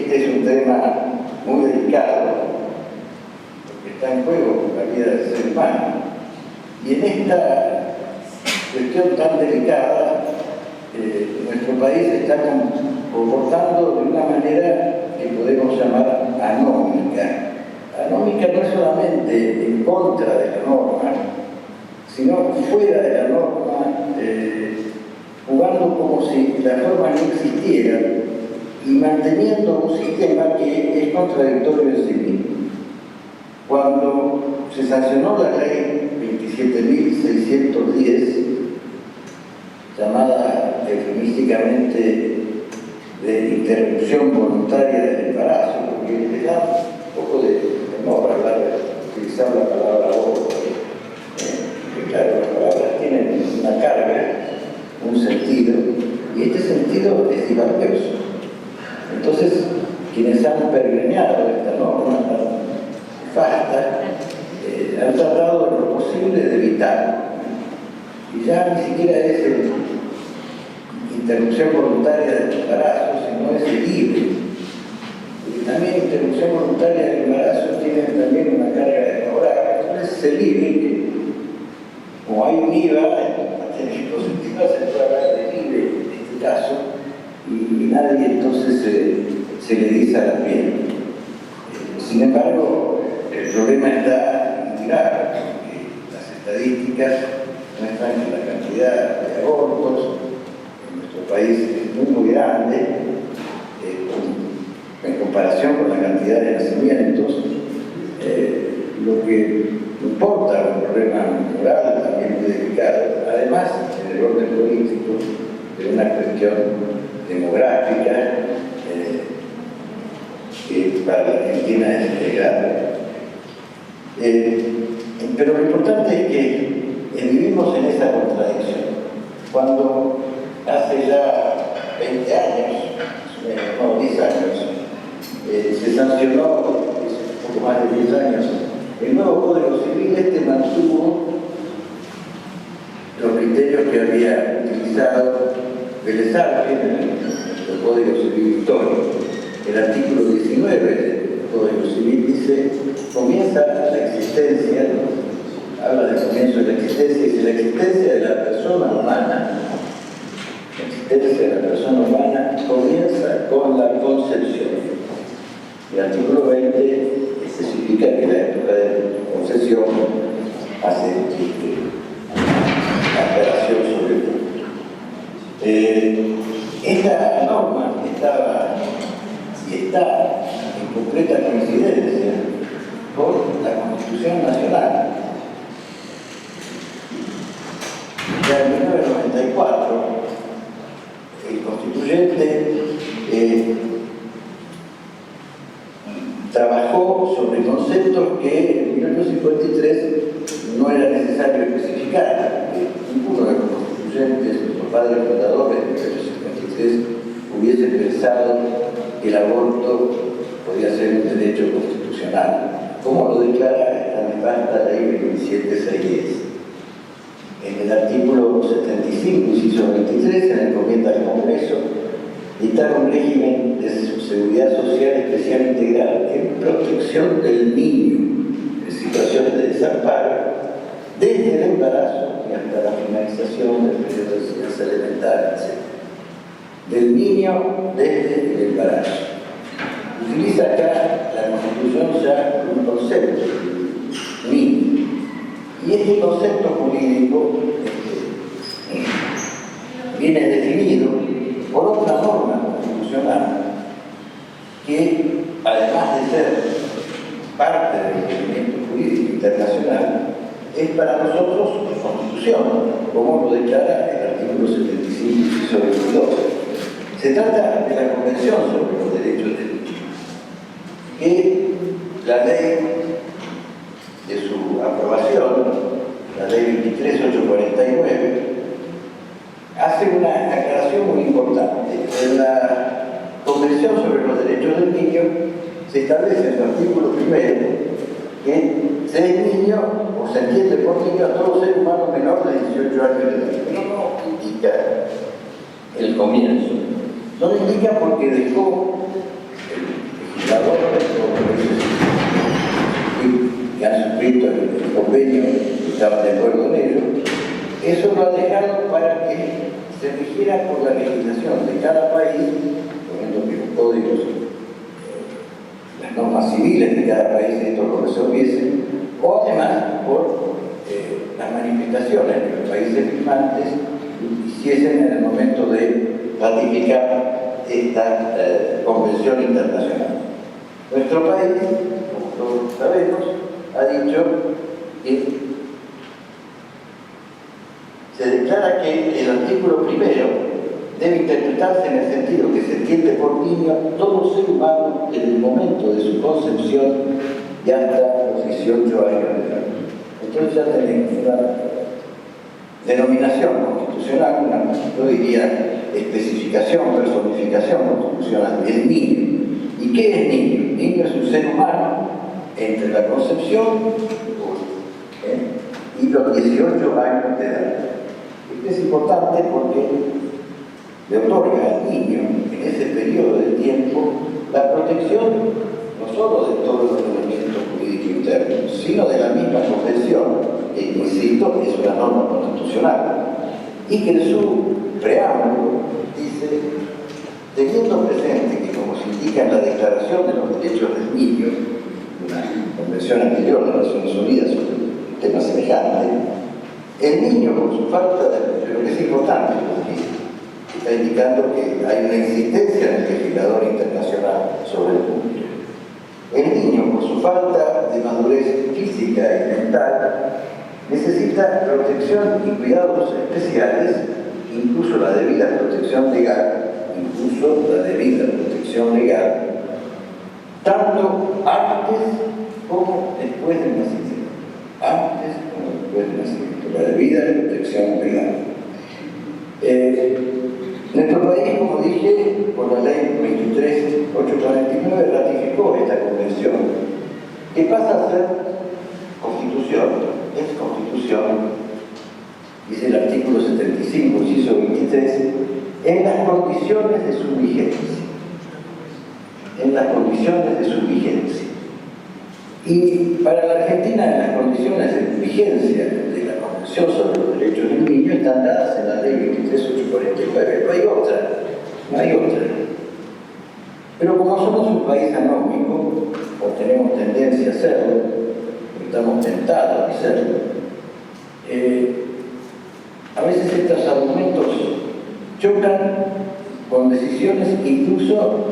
este es un tema muy delicado, porque está en juego la vida del ser humano. Y en esta cuestión tan delicada, nuestro país se está comportando de una manera que podemos llamar anómica. Anómica no es solamente en contra de la norma, sino fuera de la norma, jugando como si la norma no existiera y manteniendo un sistema que es contradictorio en sí mismo. Cuando se sancionó la ley 27.610, llamada eufemísticamente de interrupción voluntaria del embarazo, porque le da un poco de temor hablar de utilizar la palabra aborto, porque claro, las palabras tienen una carga, un sentido, y este sentido es valioso. Entonces, quienes han peregrinado esta norma tan vasta, han tratado de lo posible de evitar. Y ya ni siquiera es interrupción voluntaria del embarazo, sino es el libre. Porque también interrupción voluntaria del embarazo tiene también una carga de moral. Entonces el libre, que como hay un IVA, en dispositivos se puede hablar de libre en este caso, y nadie entonces se le dice a la piel. Sin embargo, el problema está en grave, porque las estadísticas muestran que la cantidad de abortos en nuestro país es muy grande, en comparación con la cantidad de nacimientos. Lo que importa un problema moral también muy delicado, además en el orden político, de una cuestión demográfica que para la Argentina es grave. Pero lo importante es que vivimos en esa contradicción. Cuando hace ya 20 años, no, 10 años, se sancionó, un poco más de 10 años, el nuevo Código Civil, mantuvo los criterios que había utilizado Vélez Arfield en el Código Civil histórico. El artículo 19 del Código Civil dice, comienza la existencia, habla del comienzo de la existencia, dice la existencia de la persona humana. La existencia de la persona humana comienza con la concepción. El artículo 20 especifica que la época de concesión hace la aclaración sobre el punto. Esta norma estaba y está en completa coincidencia con la Constitución Nacional. Ya en 1994, el constituyente trabajó sobre conceptos que en 1953 no era necesario especificar. Ninguno de los constituyentes, los padres fundadores de 1953, hubiese pensado que el aborto podía ser un derecho constitucional, como lo declara esta nefasta ley 27610. En el artículo 75, inciso 23, se le encomienda al Congreso dictar un régimen de seguridad social especial integral en protección del niño en situaciones de desamparo, desde el embarazo y hasta la finalización del periodo de enseñanza elemental, etc. Del niño desde el embarazo. Utiliza acá la Constitución ya un concepto, niño. Y este concepto jurídico viene definido por otra norma constitucional que, además de ser parte del ordenamiento jurídico internacional, es para nosotros Constitución, como lo declara el artículo 75, inciso 22. Se trata de la Convención sobre los Derechos del Niño, que la ley de su aprobación, la ley 23849, hace una aclaración muy importante. En la Convención sobre los Derechos del Niño se establece en su artículo primero que se es niño o se entiende por niño a todo ser humano menor de 18 años de edad. Pero no indica el comienzo. No lo indica porque dejó convenio estaban de acuerdo en ello, eso lo ha dejado para que se rigiera por la legislación de cada país, poniendo que los códigos, las normas civiles de cada país esto lo resolviesen, o además por las manifestaciones que los países firmantes hiciesen en el momento de ratificar esta convención internacional. Nuestro país, como todos sabemos, ha dicho que se declara que el artículo primero debe interpretarse en el sentido que se entiende por niño todo ser humano en el momento de su concepción y hasta los 18 años de edad. Entonces ya tenemos una denominación constitucional, una, yo diría, especificación, personificación constitucional, el niño. ¿Y qué es niño? Niño es un ser humano entre la concepción y los 18 años de edad. Esto es importante porque le otorga al niño en ese periodo de tiempo la protección no solo de todo el ordenamiento jurídico interno, sino de la misma convención, que, insisto, es una norma constitucional, y que en su preámbulo dice, teniendo presente que, como se indica en la Declaración de los Derechos del Niño, una convención anterior de las Naciones Unidas sobre un tema semejante, el niño, por su falta de... Pero que es importante, porque está indicando que hay una insistencia en el legislador internacional sobre el punto. El niño, por su falta de madurez física y mental, necesita protección y cuidados especiales, incluso la debida protección legal, tanto antes como después del nacimiento. Antes como después del nacimiento, la debida protección legal. Nuestro país, como dije, por la ley 23.849 ratificó esta convención, que pasa a ser constitución, es constitución, dice el artículo 75, inciso 23, en las condiciones de su vigencia. En las condiciones de su vigencia. Y para la Argentina, las condiciones de vigencia de la Convención sobre los Derechos del Niño están dadas en la ley 23.849. No hay otra. Pero como somos un país anómico, o tenemos tendencia a serlo, o estamos tentados de serlo, a veces estos argumentos chocan con decisiones incluso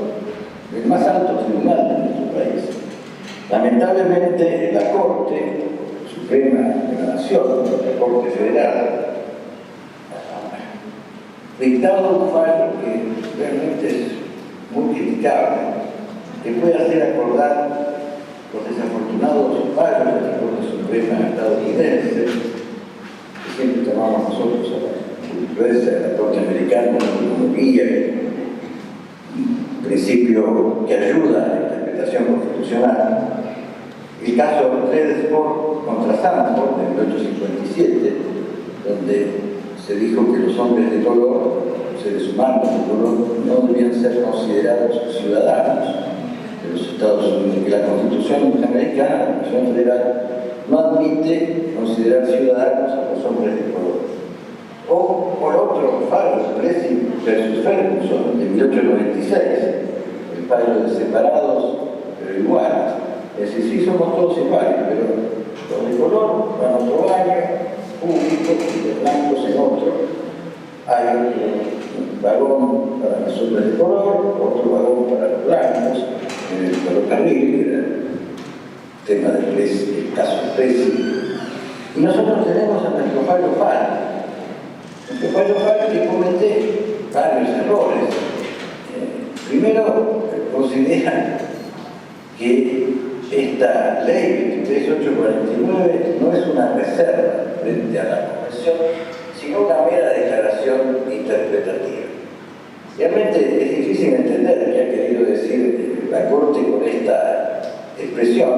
del más alto tribunal de nuestro país. Lamentablemente, la Corte Suprema de la Nación, la Corte Federal, ha dictado un fallo que realmente es muy criticable, que puede hacer acordar los desafortunados fallos de la Corte Suprema estadounidense, que siempre llamamos nosotros a la influencia de la Corte Americana como guía, principio que ayuda a la interpretación constitucional. El caso Redsport contra Sanford de 1857, donde se dijo que los hombres de color, los seres humanos de color, no debían ser considerados ciudadanos de los Estados Unidos, que la Constitución norteamericana, la Constitución Federal, no admite considerar ciudadanos a los hombres de color. O por otro fallo, Plessy versus Ferguson de 1896, el fallo de separados pero iguales. Es decir, sí somos todos iguales, pero los de color van a otro baño público y los blancos en otro. Hay un vagón para los hombres de color, otro vagón para los blancos, en el ferrocarril, que era el tema del caso de Plessy. Y nosotros tenemos a nuestro fallo Fal. Nuestro fallo Fal que comete varios errores. Primero, consideran que esta ley 23.849 no es una reserva frente a la Convención, sino una mera declaración interpretativa. Realmente es difícil entender qué ha querido decir la Corte con esta expresión,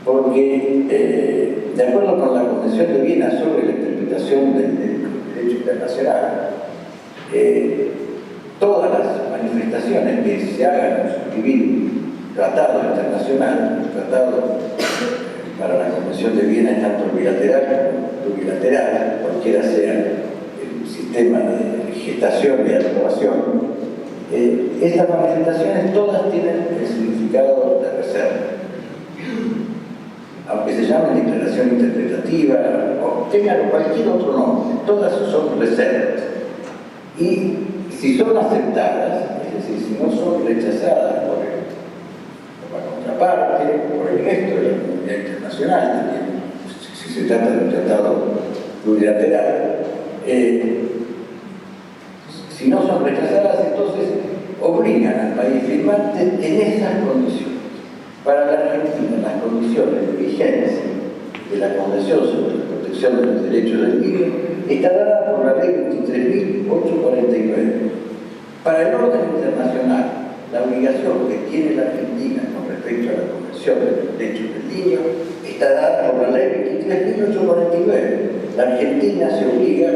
porque de acuerdo con la Convención de Viena sobre la interpretación del derecho internacional, todas las manifestaciones que se hagan en suscribir tratado internacional, tratado para la Convención de Viena es tanto bilateral como plurilateral, cualquiera sea el sistema de gestación y de aprobación. Estas manifestaciones todas tienen el significado de reserva. Aunque se llamen declaración interpretativa o tengan cualquier otro nombre, todas son reservas. Y si son aceptadas, es decir, si no son rechazadas por la contraparte, por el resto de la comunidad internacional, también, si se trata de un tratado plurilateral, si no son rechazadas, entonces obligan al país firmante en esas condiciones. Para la Argentina, las condiciones de vigencia de la Convención sobre la Protección de los Derechos del Niño está dada por la Ley 23.849. Para el orden internacional, la obligación que tiene la Argentina con respecto a la Convención de los Derechos del Niño está dada por la Ley 23.849. La Argentina se obliga,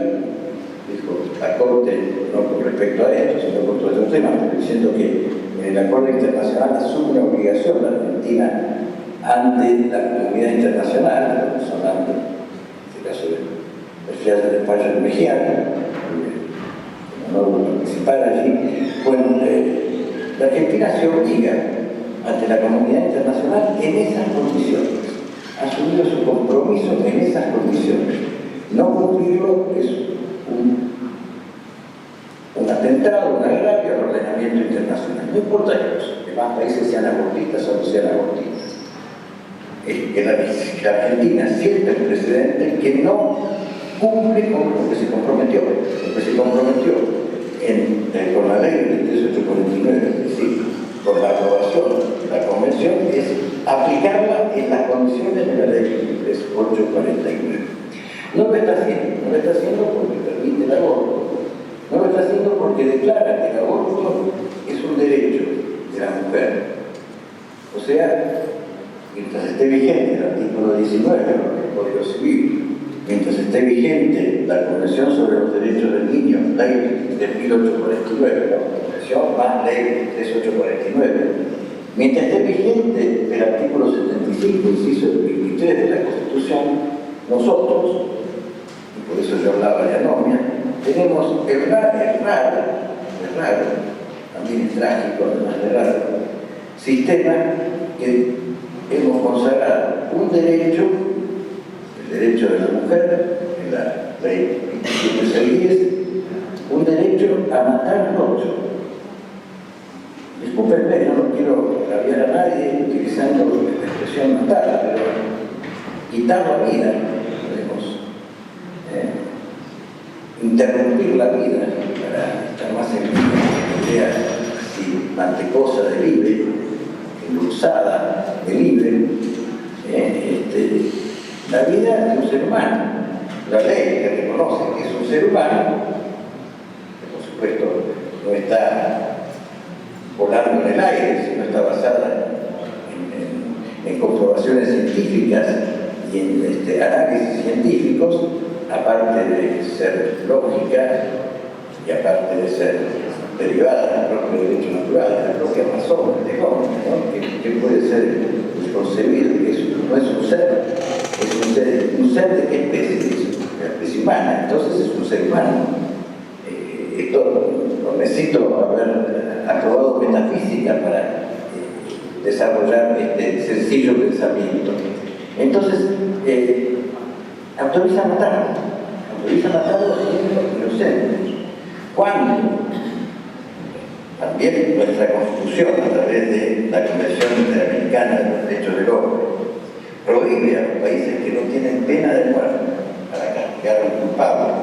dijo la Corte, no con respecto a esto, sino con todo otro tema, diciendo que en el acuerdo internacional asume una obligación la Argentina ante la comunidad internacional, estamos hablando, en este caso del Fiat del Fallo de Mejía, como no participar allí, bueno, la Argentina se obliga ante la comunidad internacional en esas condiciones, ha asumido su compromiso en esas condiciones. No cumplirlo es un atentado, un agravio al ordenamiento internacional. No importa que más países sean abortistas o no sean abortistas. Que la Argentina siente el precedente que no cumple con lo que se comprometió. Lo que se comprometió con la ley de 1849, es decir, con la aprobación de la convención, es aplicarla en las condiciones de la ley 1849. No lo está haciendo porque permite el aborto. No lo está haciendo porque declara que el aborto es un derecho de la mujer. O sea, mientras esté vigente el artículo 19 del Código Civil, mientras esté vigente la Convención sobre los Derechos del Niño, ley de 1849, la Convención más ley de 1849, mientras esté vigente el artículo 75, inciso 23 de la Constitución, nosotros, y por eso yo hablaba de anomia, tenemos el raro, también es trágico, además de raro, sistema que hemos consagrado un derecho, el derecho de la mujer, en la ley 27.610, un derecho a matar al otro. Discúlpenme, no quiero agraviar a nadie utilizando la expresión matar, pero quitar la vida, podemos interrumpir la vida para estar más en la idea así mantecosa de libre, endulzada de libre, la vida de un ser humano. La ley que reconoce que es un ser humano, que por supuesto no está volando en el aire, sino está basada en comprobaciones científicas y en análisis científicos, aparte de ser lógica y aparte de ser derivada del propio derecho natural, de la propia razón del hombre, ¿no? que puede ser concebido que eso no es un ser, es un ser de qué especie, es la especie humana, entonces es un ser humano. Esto no necesito haber aprobado metafísica para desarrollar este sencillo pensamiento. Entonces, autoriza a matarlo siendo inocente. Cuando también nuestra Constitución, a través de la Convención Interamericana de los Derechos del Hombre, prohíbe a los países que no tienen pena de muerte para castigar a un culpable,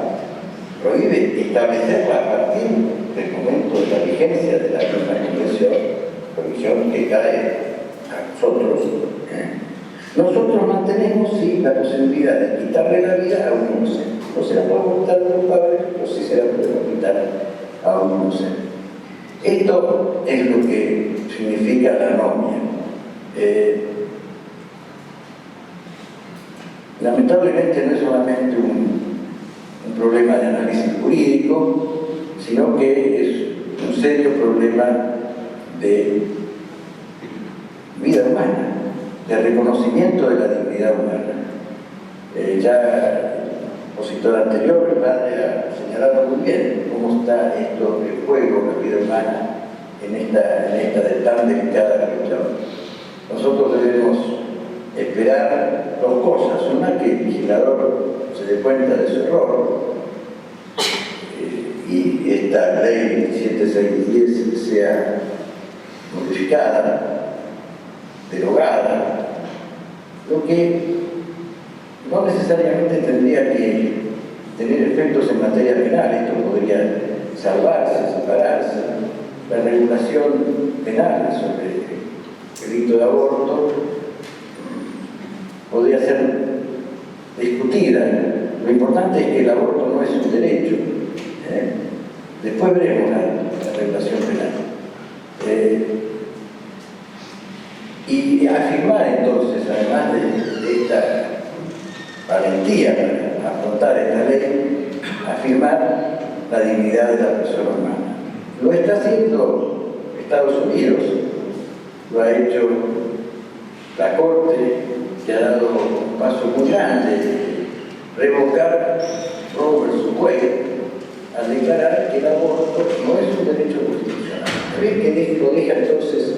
prohíbe establecerla a partir del momento de la vigencia de la misma Convención, prohibición que cae a nosotros. Nosotros mantenemos, sí, la posibilidad de quitarle la vida a un inocente. No se la podemos quitar a un culpable, pero sí se la podemos quitar a un inocente. Esto es lo que significa la anomia. Lamentablemente no es solamente un problema de análisis jurídico, sino que es un serio problema de vida humana, de reconocimiento de la dignidad dignidad humana. Ya el opositor anterior, el padre, ha señalado muy bien cómo está esto del juego, la vida humana, en esta tan delicada cuestión. Nosotros debemos esperar dos cosas. Una, que el vigilador se dé cuenta de su error y esta ley 7610 sea modificada, derogada, lo que no necesariamente tendría que tener efectos en materia penal. Esto podría salvarse, separarse. La regulación penal sobre el delito de aborto podría ser discutida. Lo importante es que el aborto no es un derecho. Después veremos la regulación penal. Y afirmar entonces, además de esta valentía para afrontar esta ley, afirmar la dignidad de la persona humana. Lo está haciendo Estados Unidos, lo ha hecho la Corte, que ha dado un paso muy grande, revocar Roe vs. Wade, al declarar que el aborto no es un derecho constitucional. ¿Ven que lo deja entonces?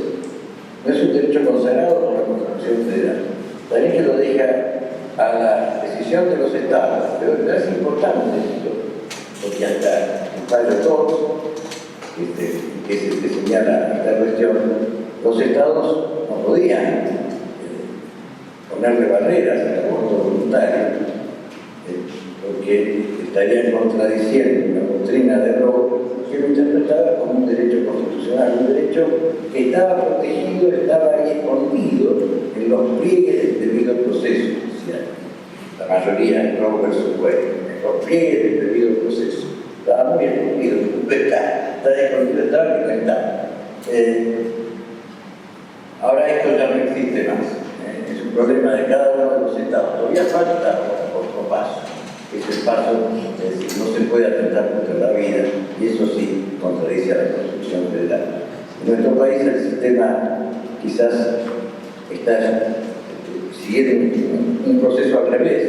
No es un derecho consagrado por la Constitución Federal. También que lo deja a la decisión de los estados. Pero es importante esto, porque hasta el padre Todd, que es el que señala esta cuestión, los estados no podían ponerle barreras al aborto voluntario, porque estarían contradiciendo la doctrina de Roe, que lo interpretaba como un derecho constitucional, un derecho que estaba protegido, estaba ahí escondido en los pliegues del debido proceso judicial. La mayoría en Roe vs. Wade, en los pliegues del debido proceso. Estaba muy escondido, está escondido, estaba inventado. Ahora esto ya no existe más. Es un problema de cada uno de los estados. Todavía falta otro paso. Es el paso, es decir, no se puede atentar contra la vida, y eso sí contradice a la Constitución Federal. En nuestro país el sistema quizás está siguiendo un proceso al revés,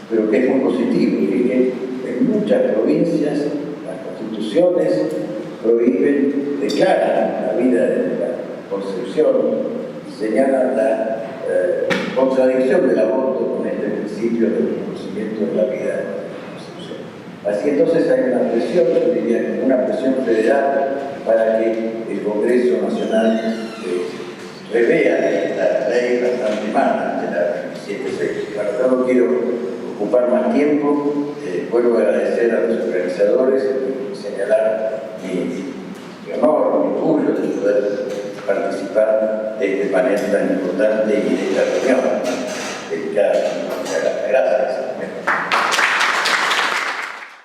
pero que es muy positivo, y que en muchas provincias las constituciones prohíben, declaran la vida de la concepción, señalan la contradicción del aborto con este principio del reconocimiento de la vida de la concepción. Así entonces hay una presión, yo diría, una presión federal para que el Congreso Nacional revea esta ley bastante mala de la 76. Para eso no quiero ocupar más tiempo, vuelvo a agradecer a los organizadores y señalar mi honor, mi orgullo de poder participar de este panel tan importante y de esta reunión.